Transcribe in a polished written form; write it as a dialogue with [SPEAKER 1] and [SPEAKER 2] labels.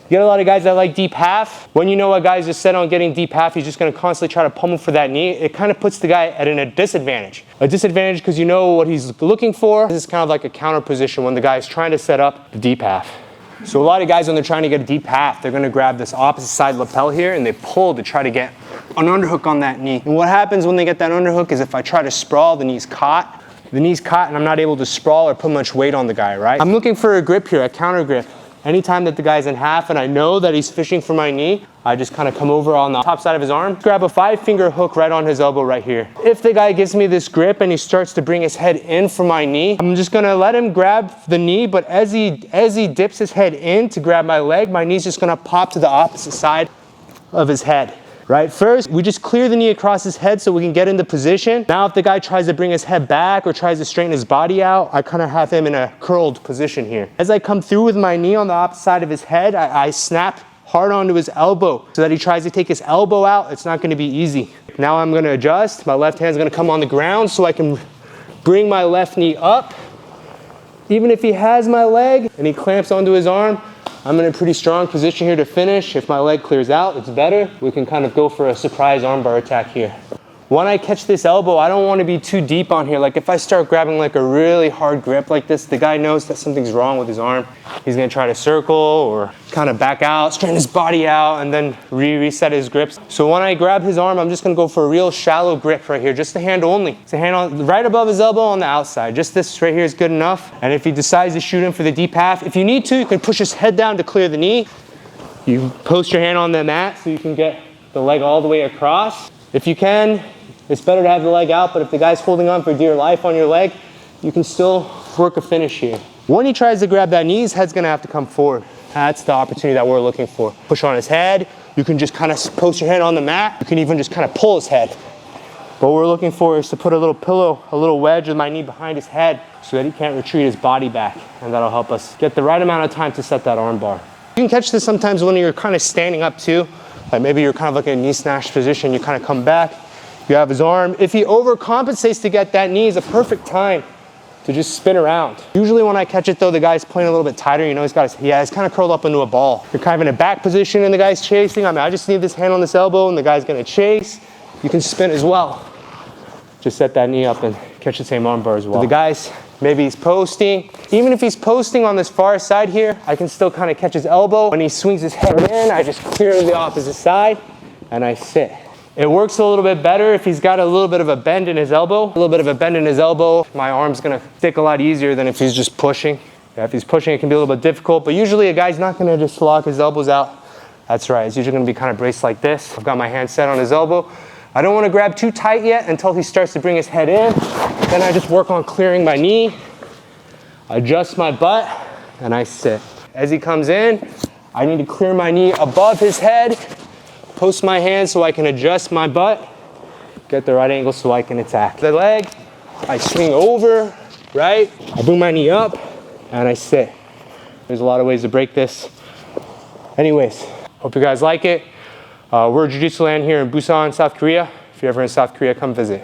[SPEAKER 1] You get a lot of guys that like deep half. When you know a guy's just set on getting deep half, he's just gonna constantly try to pummel for that knee. It kind of puts the guy at a disadvantage. A disadvantage because you know what he's looking for. This is kind of like a counter position when the guy's trying to set up the deep half. So a lot of guys, when they're trying to get a deep half, they're gonna grab this opposite side lapel here and they pull to try to get an underhook on that knee. And what happens when they get that underhook is if I try to sprawl, the knee's caught. The knee's caught and I'm not able to sprawl or put much weight on the guy, right? I'm looking for a grip here, a counter grip. Anytime that the guy's in half and I know that he's fishing for my knee, I just kind of come over on the top side of his arm, grab a 5-finger hook right on his elbow right here. If the guy gives me this grip and he starts to bring his head in for my knee, I'm just gonna let him grab the knee, but as he dips his head in to grab my leg, my knee's just gonna pop to the opposite side of his head. Right, first, we just clear the knee across his head so we can get into position. Now, if the guy tries to bring his head back or tries to straighten his body out, I kind of have him in a curled position here. As I come through with my knee on the opposite side of his head, I snap hard onto his elbow so that he tries to take his elbow out. It's not gonna be easy. Now I'm gonna adjust. My left hand's gonna come on the ground so I can bring my left knee up. Even if he has my leg and he clamps onto his arm, I'm in a pretty strong position here to finish. If my leg clears out, it's better. We can kind of go for a surprise armbar attack here. When I catch this elbow, I don't want to be too deep on here. Like if I start grabbing like a really hard grip like this, the guy knows that something's wrong with his arm. He's gonna try to circle or kind of back out, straighten his body out, and then reset his grips. So when I grab his arm, I'm just gonna go for a real shallow grip right here, just the hand only. It's a hand on, right above his elbow on the outside. Just this right here is good enough. And if he decides to shoot him for the deep half, if you need to, you can push his head down to clear the knee. You post your hand on the mat so you can get the leg all the way across. If you can, it's better to have the leg out, but if the guy's holding on for dear life on your leg, you can still work a finish here. When he tries to grab that knee, his head's gonna have to come forward. That's the opportunity that we're looking for. Push on his head. You can just kind of post your hand on the mat. You can even just kind of pull his head. What we're looking for is to put a little pillow, a little wedge with my knee behind his head so that he can't retreat his body back. And that'll help us get the right amount of time to set that arm bar. You can catch this sometimes when you're kind of standing up too. Like maybe you're kind of like in a knee snatch position. You kind of come back. You have his arm. If he overcompensates to get that knee, is a perfect time to just spin around. Usually when I catch it though, the guy's playing a little bit tighter. You know, he's kind of curled up into a ball. You're kind of in a back position and the guy's chasing. I mean, I just need this hand on this elbow and the guy's gonna chase. You can spin as well. Just set that knee up and catch the same arm bar as well. The guy's, maybe he's posting. Even if he's posting on this far side here, I can still kind of catch his elbow. When he swings his head in, I just clear to the opposite side and I sit. It works a little bit better if he's got a little bit of a bend in his elbow. A little bit of a bend in his elbow, my arm's gonna stick a lot easier than if he's just pushing. Yeah, if he's pushing, it can be a little bit difficult, but usually a guy's not gonna just lock his elbows out. That's right, it's usually gonna be kind of braced like this. I've got my hand set on his elbow. I don't wanna grab too tight yet until he starts to bring his head in. Then I just work on clearing my knee, adjust my butt, and I sit. As he comes in, I need to clear my knee above his head, post my hand so I can adjust my butt, get the right angle so I can attack. The leg, I swing over, right? I bring my knee up, and I sit. There's a lot of ways to break this. Anyways, hope you guys like it. We're Jiu-Jitsu land here in Busan, South Korea. If you're ever in South Korea, come visit.